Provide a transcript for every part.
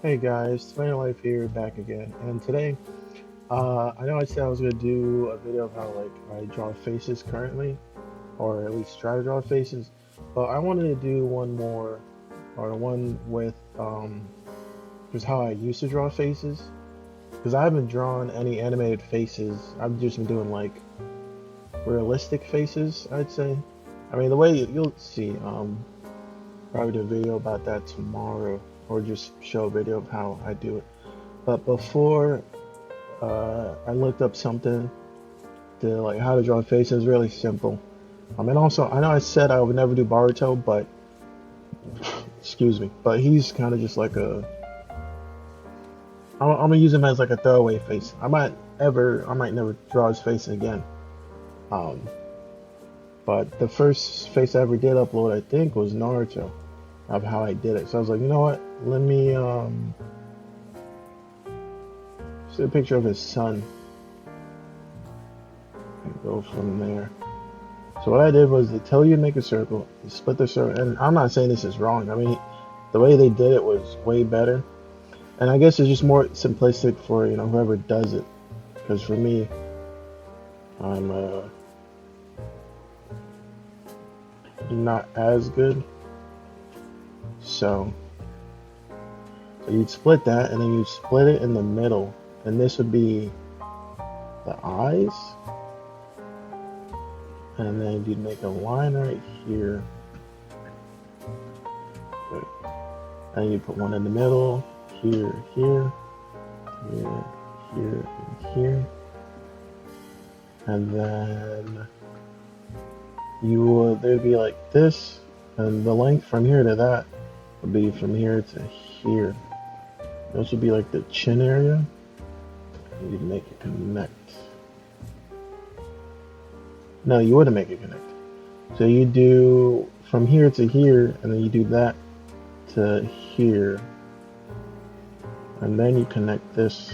Hey guys, Tomato Life here, back again. And today, I know I said I was gonna do a video of how I draw faces currently, or at least try to draw faces, but I wanted to do one more, or one with just how I used to draw faces, because I haven't drawn any animated faces. I've just been doing like realistic faces, I'd say. I mean, the way you'll see, probably do a video about that tomorrow, or just show a video of how I do it. But before I looked up something to like how to draw a face. It was really simple. And also I know I said I would never do Baruto, but excuse me, but he's kind of just like a. I'm gonna use him as like a throwaway face. I might never draw his face again. Um, but the first face I ever did upload, I think, was Naruto, of how I did it. So I was like, you know what? Let me see a picture of his son and go from there. So what I did was they tell you to make a circle, you split the circle, and I'm not saying this is wrong. I mean, the way they did it was way better, and I guess it's just more simplistic for whoever does it. Because for me, I'm not as good. So you'd split that, and then you'd split it in the middle, and this would be the eyes, and then you'd make a line right here. Good. And you put one in the middle, here, here, here, here, and here. And then there'd be like this, and the length from here to that would be from here to here. This would be like the chin area. You'd make it connect. No, you wouldn't make it connect. So you do from here to here, and then you do that to here, and then you connect this,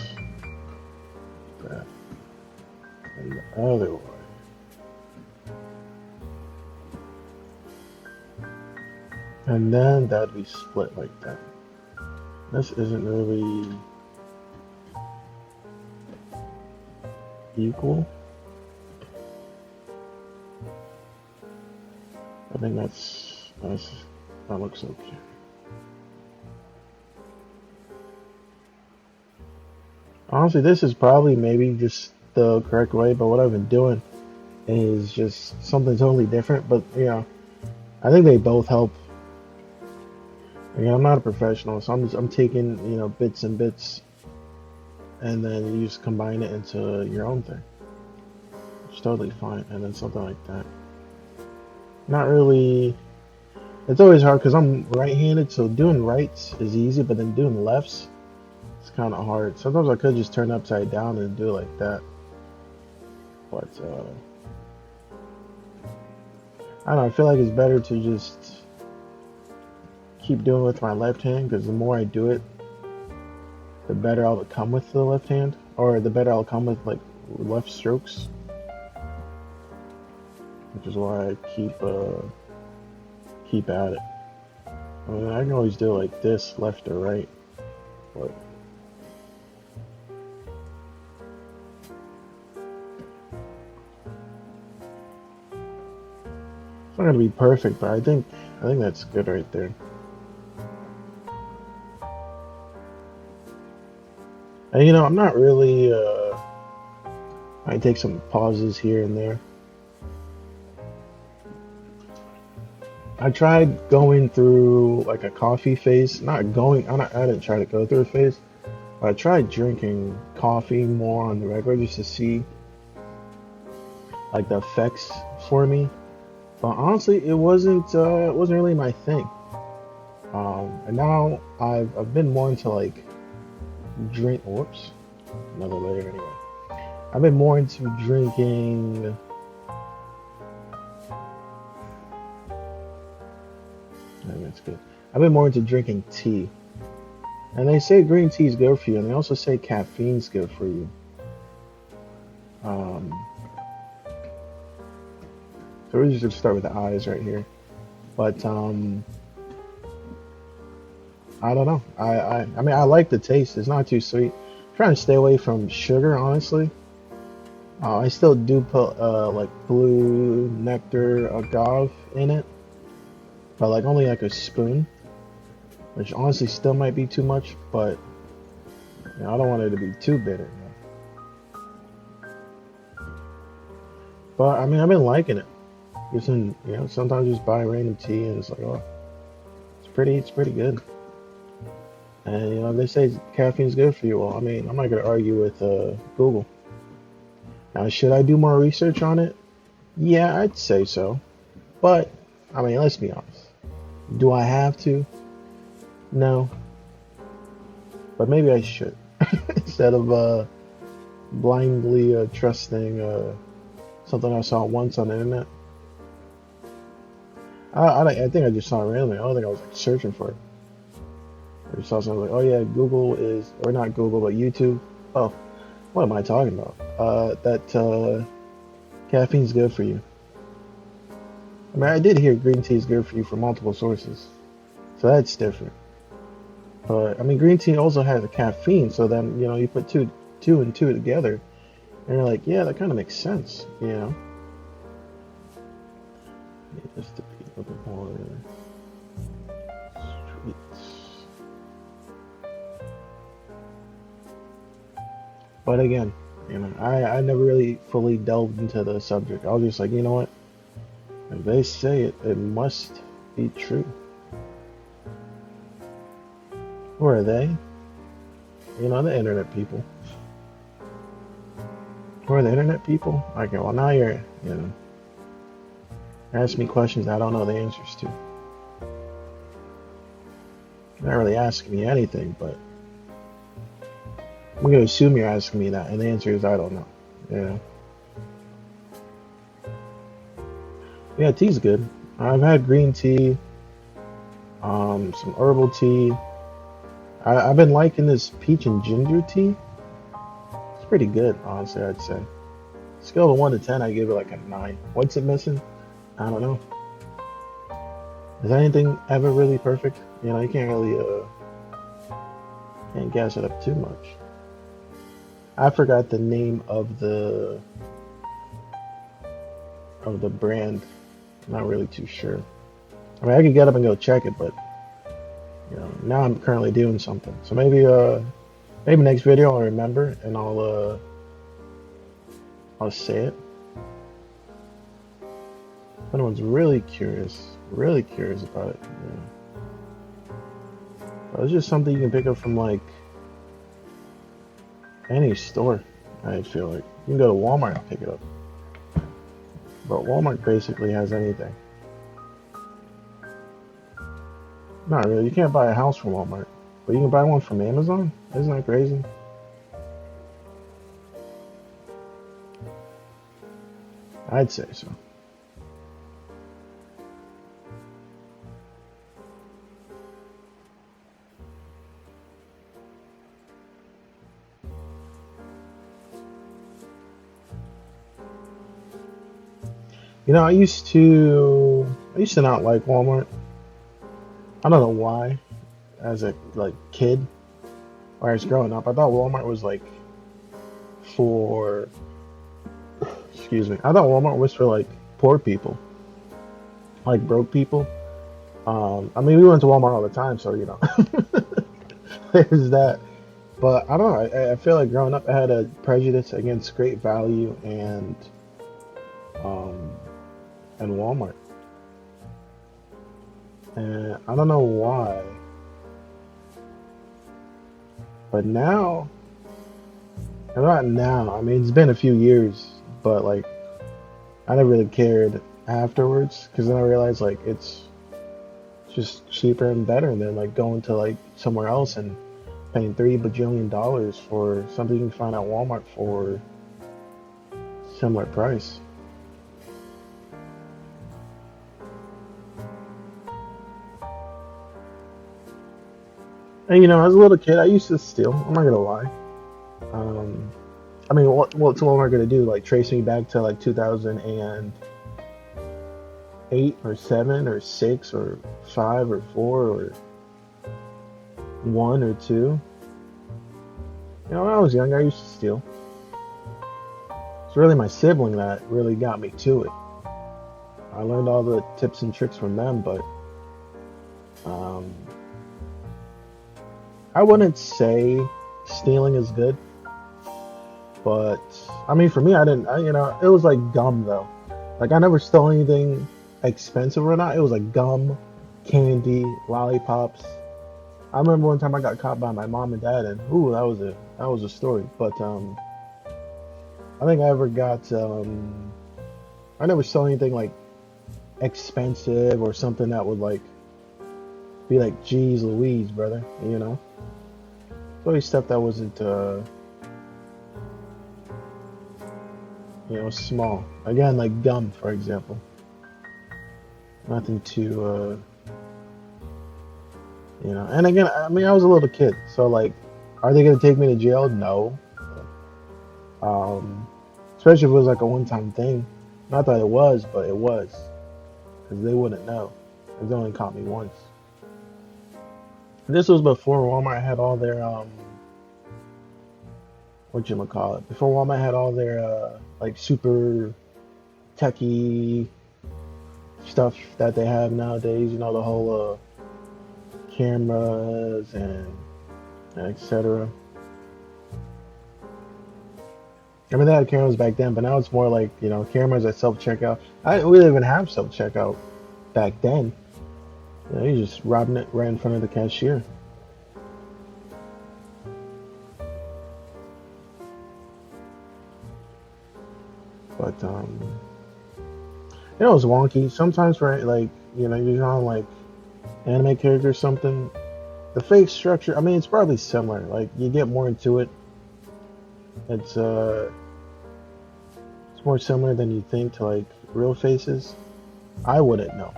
that, and the other way. And then that'd be split like that. This isn't really equal. I think that looks okay. Honestly, this is probably maybe just the correct way, but what I've been doing is just something totally different. But I think they both help. Again, I'm not a professional, so I'm taking bits and bits, and then you just combine it into your own thing. It's totally fine, and then something like that. Not really. It's always hard because I'm right-handed, so doing rights is easy, but then doing lefts, it's kind of hard. Sometimes I could just turn upside down and do it like that, but I don't know. I feel like it's better to just keep doing it with my left hand, because the more I do it, the better I'll become with the left hand, or the better I'll come with like left strokes, which is why I keep at it. I mean, I can always do it like this, left or right, but it's not gonna be perfect. But I think that's good right there. And I'm not really. I take some pauses here and there. I tried going through like a coffee phase. Not going. I didn't try to go through a phase. But I tried drinking coffee more on the regular just to see like the effects for me. But honestly, it wasn't really my thing. And now I've been more into like drink. Whoops, another layer anyway. I've been more into drinking. I think that's good. I've been more into drinking tea, and they say green tea is good for you, and they also say caffeine's good for you. Um, so we're just gonna start with the eyes right here, but I don't know. I mean, I like the taste. It's not too sweet. I'm trying to stay away from sugar, honestly. I still do put like blue nectar agave in it, but like only like a spoon, which honestly still might be too much. But I don't want it to be too bitter. But I mean, I've been liking it. Using sometimes just buy random tea and it's like, oh, it's pretty good. And they say caffeine's good for you. Well, I mean, I'm not gonna argue with Google. Now, should I do more research on it? Yeah, I'd say so. But I mean, let's be honest. Do I have to? No, but maybe I should instead of blindly trusting something I saw once on the internet. I think I just saw it randomly. I don't think I was like searching for it. I just saw something like, oh yeah, Google is, or not Google, but YouTube. Oh, what am I talking about? That caffeine's good for you. I mean, I did hear green tea is good for you from multiple sources, so that's different. But I mean, green tea also has a caffeine, so then you put two and two together, and you're like, yeah, that kind of makes sense. Just to be a bit more streets. But again, I never really fully delved into the subject. I was just like, you know what? If they say it, it must be true. Who are they? The internet people. Who are the internet people? Okay, well now you're asking me questions I don't know the answers to. You're not really asking me anything, but I'm gonna assume you're asking me that, and the answer is I don't know. Yeah. Yeah, tea's good. I've had green tea, some herbal tea. I've been liking this peach and ginger tea. It's pretty good, honestly, I'd say. Scale of 1 to 10, I give it like a 9. What's it missing? I don't know. Is anything ever really perfect? You can't really can't gas it up too much. I forgot the name of the brand. I'm not really too sure. I mean, I could get up and go check it, but now I'm currently doing something. So maybe next video I'll remember and I'll say it. If anyone's really curious about it, but it's just something you can pick up from like any store. I feel like you can go to Walmart and pick it up, but Walmart basically has anything. Not really. You can't buy a house from Walmart, but you can buy one from Amazon. Isn't that crazy? I'd say so. I used to not like Walmart. I don't know why. As a kid, or as growing up, I thought Walmart was like for, excuse me. I thought Walmart was for like poor people, like broke people. I mean, we went to Walmart all the time, so there's that. But I don't know. I feel like growing up, I had a prejudice against Great Value um, and Walmart, and I don't know why. But now, and not now. I mean, it's been a few years, but like I never really cared afterwards because then I realized like it's just cheaper and better than like going to like somewhere else and paying $3 bajillion for something you can find at Walmart for similar price. And as a little kid, I used to steal. I'm not gonna lie. Um, I mean, what's Walmart gonna do? Like trace me back to like 2008 or 7 or 6 or 5 or 4 or one or two. You know, when I was young, I used to steal. It's really my sibling that really got me to it. I learned all the tips and tricks from them, but um, I wouldn't say stealing is good. But I mean, for me, I didn't. It was like gum though. Like I never stole anything expensive or not. It was like gum, candy, lollipops. I remember one time I got caught by my mom and dad, and ooh, that was a story. But I think I ever got I never saw anything like expensive or something that would like be like, geez Louise, brother. It's always stuff that wasn't small. Again, like gum, for example. Nothing too And again, I mean, I was a little kid, so like, are they gonna take me to jail? No. Um, Especially if it was like a one-time thing. Not that it was, but it was, because they wouldn't know. They only caught me once. This was before Walmart had all their what you call it? Before Walmart had all their like super techie stuff that they have nowadays. The whole cameras and etc. I mean, they had cameras back then, but now it's more like cameras that self checkout. We didn't even have self checkout back then. You just robbing it right in front of the cashier. But it's wonky sometimes, right? Like you're on like anime character or something. The face structure, I mean, it's probably similar. Like you get more into it. It's more similar than you think to like real faces. I wouldn't know,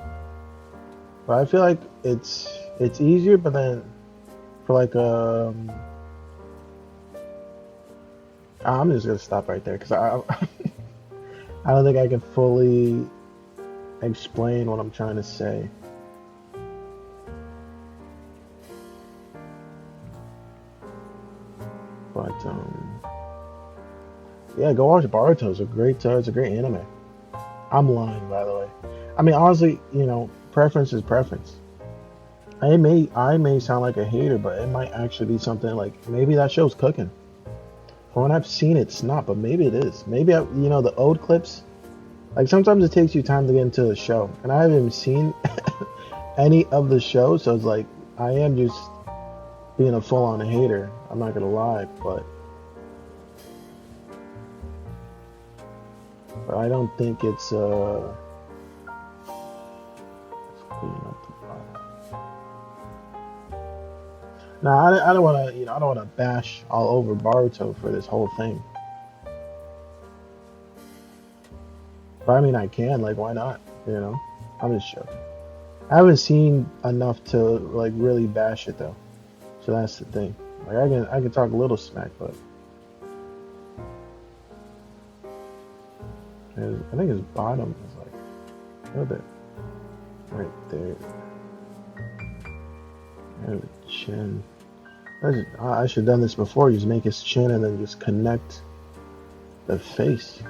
but I feel like it's easier. But then for like I'm just gonna stop right there because I I don't think I can fully explain what I'm trying to say. But yeah, go watch Boruto. It's a great anime. I'm lying, by the way. I mean, honestly, preference is preference. I may sound like a hater, but it might actually be something like maybe that show's cooking. From what I've seen, it's not, but maybe it is. Maybe the old clips. Like sometimes it takes you time to get into the show, and I haven't seen any of the show, so it's like I am just being a full-on hater. I'm not gonna lie, but I don't think it's clean up the bottom. No, I don't want to I don't want to bash all over Baruto for this whole thing. But I mean, I can. Like, why not? I'm just joking. I haven't seen enough to like really bash it though, so that's the thing. Like, I can talk a little smack, but I think his bottom is like a little bit right there. And the chin. I should have done this before. Just make his chin and then just connect the face.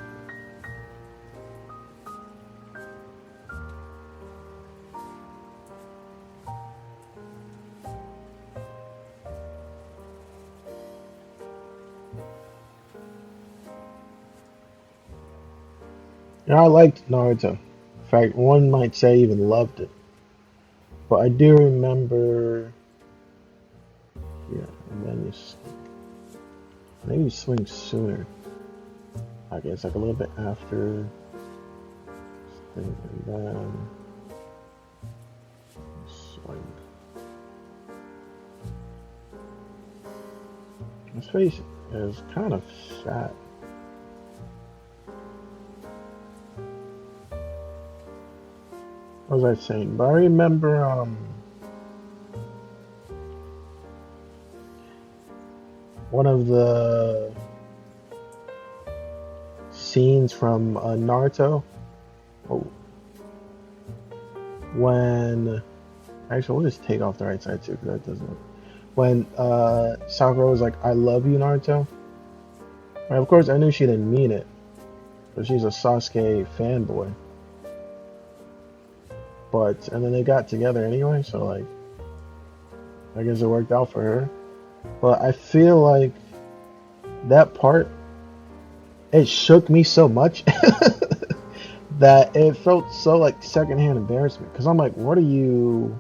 I liked Naruto. In fact, one might say even loved it. But I do remember, yeah, and then maybe you swing sooner. I guess like a little bit after, and then swing. His face is kind of fat. What was I saying? But I remember one of the scenes from Naruto. Oh, when actually, we'll just take off the right side too, because that doesn't. when Sakura was like, "I love you, Naruto." And of course, I knew she didn't mean it, but she's a Sasuke fanboy. But and then they got together anyway, so like I guess it worked out for her. But I feel like that part it shook me so much that it felt so like secondhand embarrassment. Cause I'm like, what are you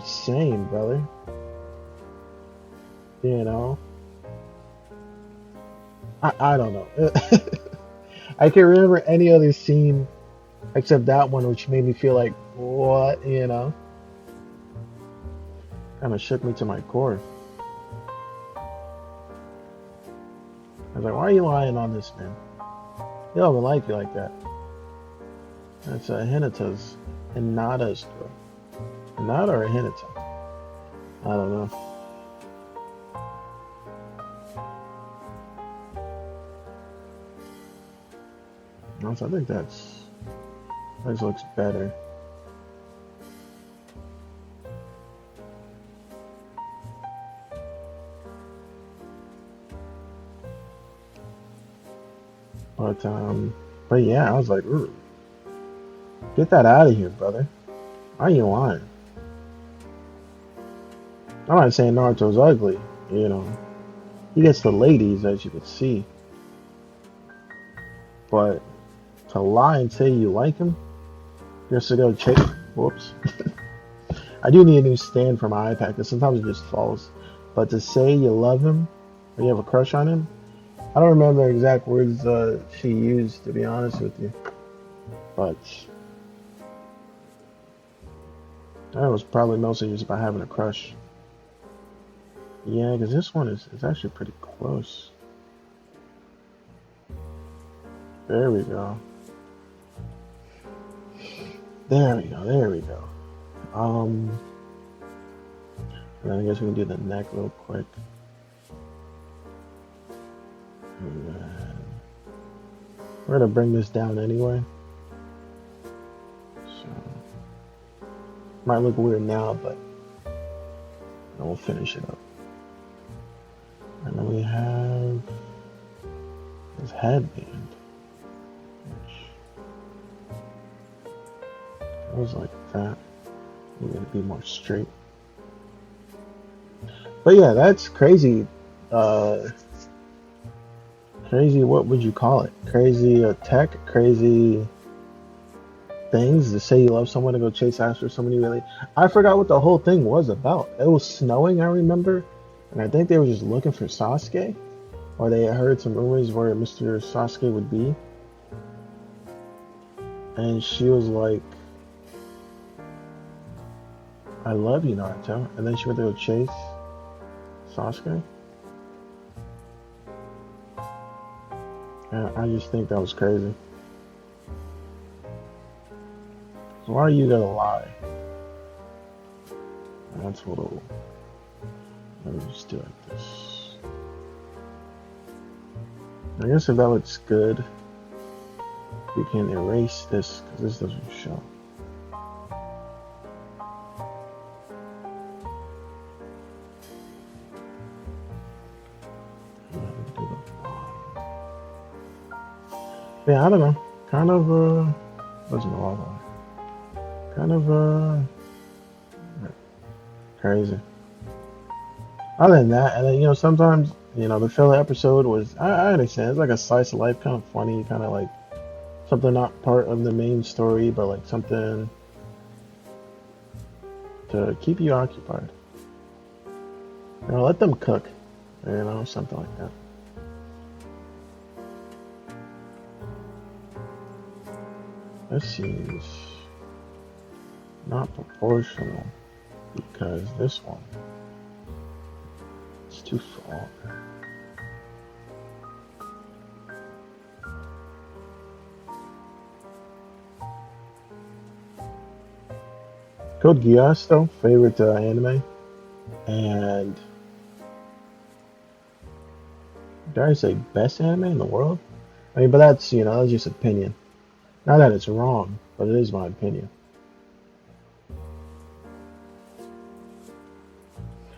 saying, brother? You know, I don't know. I can't remember any other scene except that one, which made me feel like, what, kind of shook me to my core. I was like, why are you lying on this man? He don't even like you like that. That's Hinata's, Hinata's girl. Hinata or Hinata? I don't know. Also, I think this looks better. But but yeah, I was like, ooh, get that out of here, brother. Why are you lying? I'm not saying Naruto's ugly, you know. He gets the ladies, as you can see. But to lie and say you like him, just to go chase. Whoops. I do need a new stand for my iPad because sometimes it just falls. But to say you love him or you have a crush on him, I don't remember the exact words she used, to be honest with you. But that was probably mostly just about having a crush. Yeah, because this one is actually pretty close. There we go. There we go. There we go. And then I guess we can do the neck real quick. And then we're gonna bring this down anyway. So might look weird now, but then we'll finish it up. And then we have this headband, which goes like that. Need it to be more straight. But yeah, that's crazy. Crazy. What would you call it? Crazy tech. Crazy things to say you love someone to go chase after somebody really. I forgot what the whole thing was about. It was snowing, I remember, and I think they were just looking for Sasuke, or they had heard some rumors where Mr. Sasuke would be, and she was like, "I love you, Naruto," and then she went to go chase Sasuke. And I just think that was crazy. So why are you gonna lie? That's a little. Let me just do it like this. I guess if that looks good, we can erase this because this doesn't show. Yeah, I don't know. Kind of wasn't a lot. Kind of crazy. Other than that, and then sometimes the filler episode was I understand it's like a slice of life, kind of funny, kind of like something not part of the main story, but like something to keep you occupied. Let them cook, something like that. This seems not proportional because this one is too far. Code Geass, though, favorite anime, and dare I say best anime in the world? I mean, but that's just opinion. Not that it's wrong, but it is my opinion.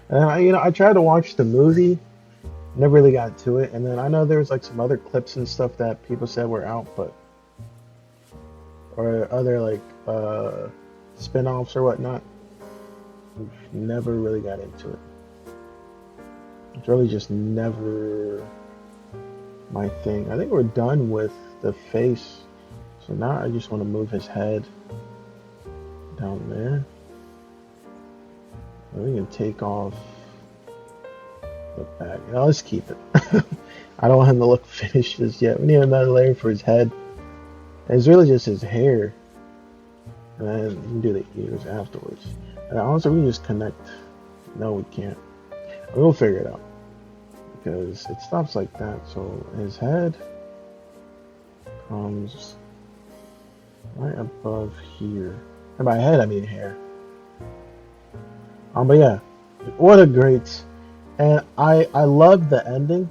And I tried to watch the movie, never really got to it. And then I know there was like some other clips and stuff that people said were out, but or other like spin-offs or whatnot. Never really got into it. It's really just never my thing. I think we're done with the face. So now I just want to move his head down there. And we can take off the back. Now let's keep it. I don't want him to look finished just yet. We need another layer for his head. And it's really just his hair. And then you can do the ears afterwards. And also we can just connect. No, we can't. We'll figure it out. Because it stops like that. So his head comes right above here. And by head I mean hair. But yeah, what a great, and I loved the ending,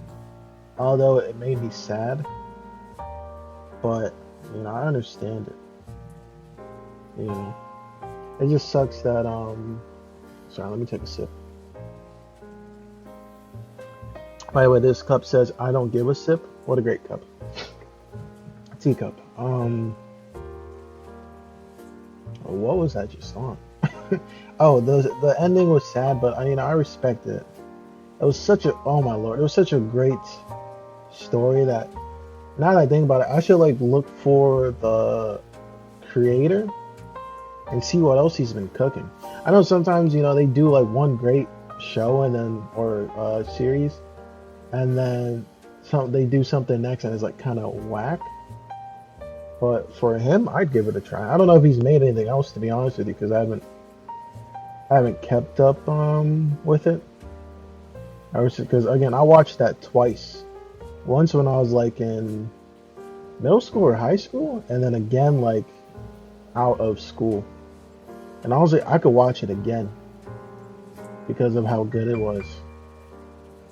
although it made me sad. But I understand it. It just sucks that Sorry, let me take a sip. By the way, this cup says I don't give a sip. What a great cup. Teacup. What was that just on? Oh, the ending was sad, but I respect it. It was oh my lord, it was such a great story that now that I think about it, I should like look for the creator and see what else he's been cooking. I know sometimes they do like one great show and then or series, and then they do something next and it's like kind of whack. But for him, I'd give it a try. I don't know if he's made anything else, to be honest with you, because I haven't kept up with it. Because again, I watched that twice. Once when I was like in middle school or high school, and then again like out of school. And I was like, I could watch it again because of how good it was.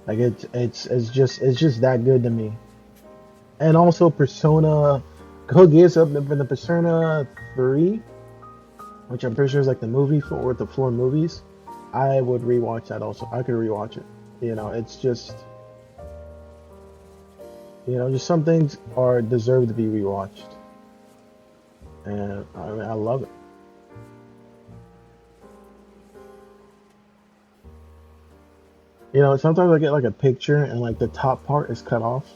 Like it's just that good to me. And also Persona, go get up for the Persona 3, which I'm pretty sure is like the movie or the 4 movies. I would rewatch that also. I could rewatch it. It's just just some things are deserve to be rewatched. And I love it. Sometimes I get like a picture and like the top part is cut off.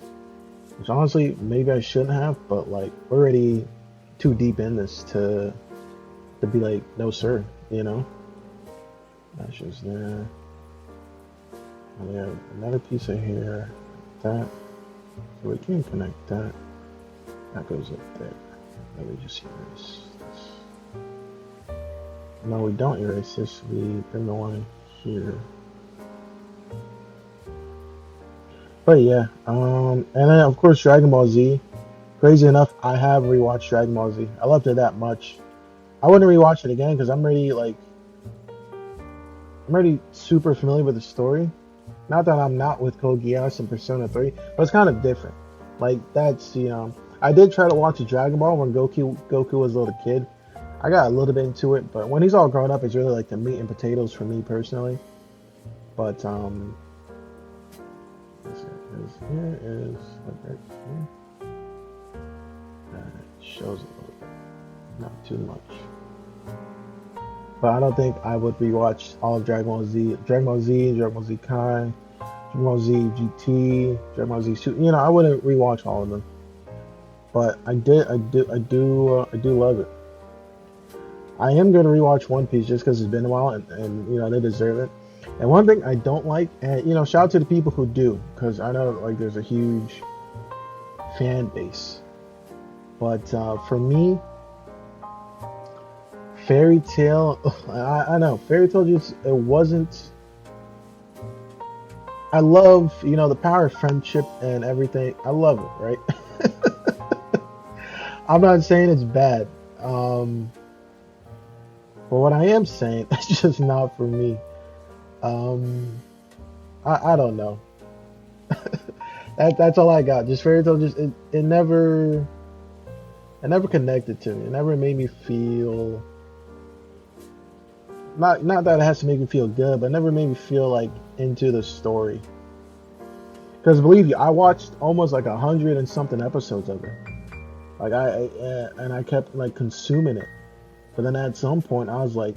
Which honestly maybe I shouldn't have, but like we're already too deep in this to be like, no sir, That's just there. And we have another piece of hair, that. So we can connect that. That goes up there. Let me just erase this. No, we don't erase this. We bring the line here. But yeah, and then of course Dragon Ball Z. Crazy enough, I have rewatched Dragon Ball Z. I loved it that much. I wouldn't rewatch it again because I'm already super familiar with the story. Not that I'm not with Code Geass and Persona 3, but it's kind of different. Like that's I did try to watch Dragon Ball when Goku was a little kid. I got a little bit into it, but when he's all grown up, it's really like the meat and potatoes for me personally. But here is like right here. It shows a little bit, not too much. But I don't think I would rewatch all of Dragon Ball Z, Dragon Ball Kai, Dragon Ball Z GT, Dragon Ball Z Super. I wouldn't rewatch all of them. But I do love it. I am gonna rewatch One Piece just because it's been a while, and they deserve it. And one thing I don't like, and shout out to the people who do, because I know like there's a huge fan base. But for me, Fairy Tail, I know Fairy Tail just it wasn't. I love the power of friendship and everything. I love it, right? I'm not saying it's bad, but what I am saying, it's just not for me. I don't know. That's all I got. Just Fairy Tail, it never connected to me. It never made me feel not that it has to make me feel good, but it never made me feel like into the story. Because believe you, I watched almost like 100 and something episodes of it. Like and I kept like consuming it. But then at some point, I was like,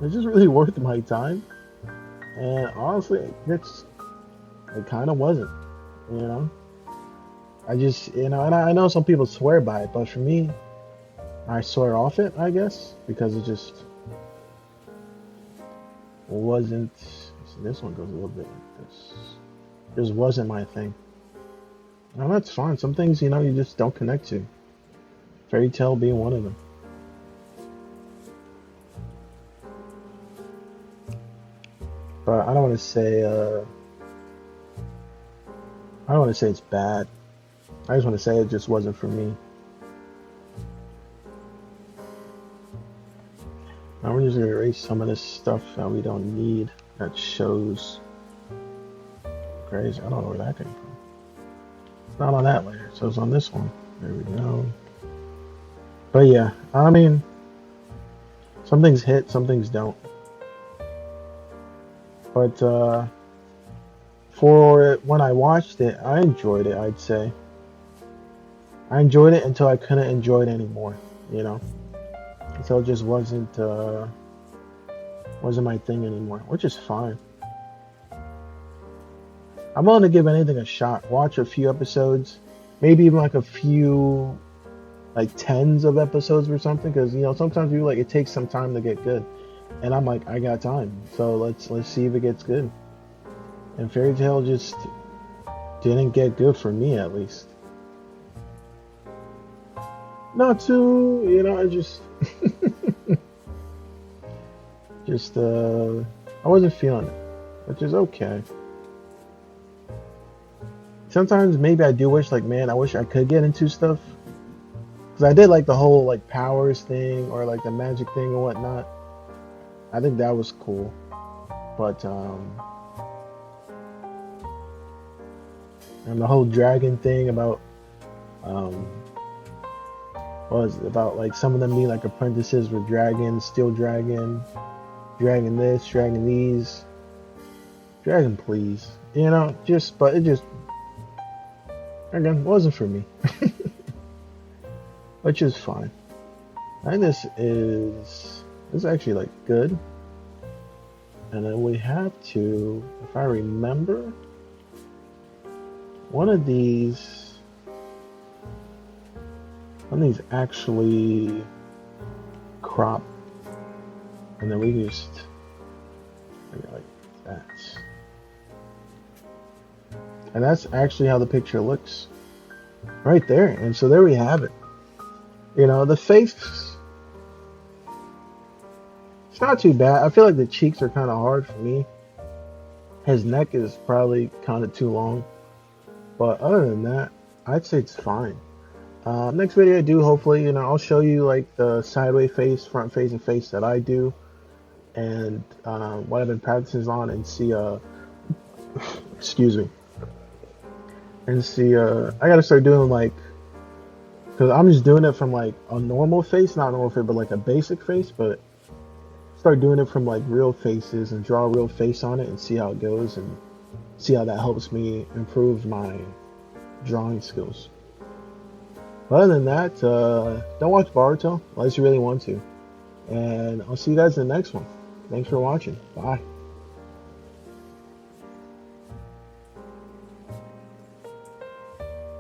is this really worth my time? And honestly, it kind of wasn't. You know, I just and I know some people swear by it, but for me, I swear off it, I guess, because it just wasn't. This one goes a little bit like this. Just wasn't my thing. Now that's fine. Some things, you just don't connect to. Fairy Tail being one of them. But I don't want to say. I don't want to say it's bad. I just want to say it just wasn't for me. Now we're just gonna erase some of this stuff that we don't need. That shows. Crazy. I don't know where that came from. It's not on that layer, so it's on this one. There we go. But yeah, I mean, some things hit, some things don't. But for when I watched it, I enjoyed it, I'd say. I enjoyed it until I couldn't enjoy it anymore, Until it just wasn't my thing anymore, which is fine. I'm willing to give anything a shot. Watch a few episodes, maybe even like a few, like tens of episodes or something. Because sometimes it takes some time to get good, and I'm like, I got time, so let's see if it gets good. And Fairy Tail just didn't get good for me, at least. Not too, I just, I wasn't feeling it, which is okay. Sometimes maybe I do wish, like, man, I wish I could get into stuff. Because I did like the whole, like, powers thing or, like, the magic thing and whatnot. I think that was cool. But, and the whole dragon thing about, what was it? About, like, some of them being, like, apprentices with dragons, steel dragon this, dragon these. Dragon, please. But it just, again, wasn't for me. Which is fine. I think this is actually like good. And then we have to, if I remember, one of these actually crop, and then we just like that. And that's actually how the picture looks right there. And so there we have it. The face, it's not too bad. I feel like the cheeks are kind of hard for me. His neck is probably kind of too long. But other than that, I'd say it's fine. Next video I do, hopefully, I'll show you like the sideways face, front face, and face that I do. And what I've been practicing on, and see, excuse me. And see, I gotta start doing like, because I'm just doing it from like a normal face, not normal face, but like a basic face, but start doing it from like real faces and draw a real face on it and see how it goes and see how that helps me improve my drawing skills. But other than that, don't watch Boruto unless you really want to. And I'll see you guys in the next one. Thanks for watching. Bye.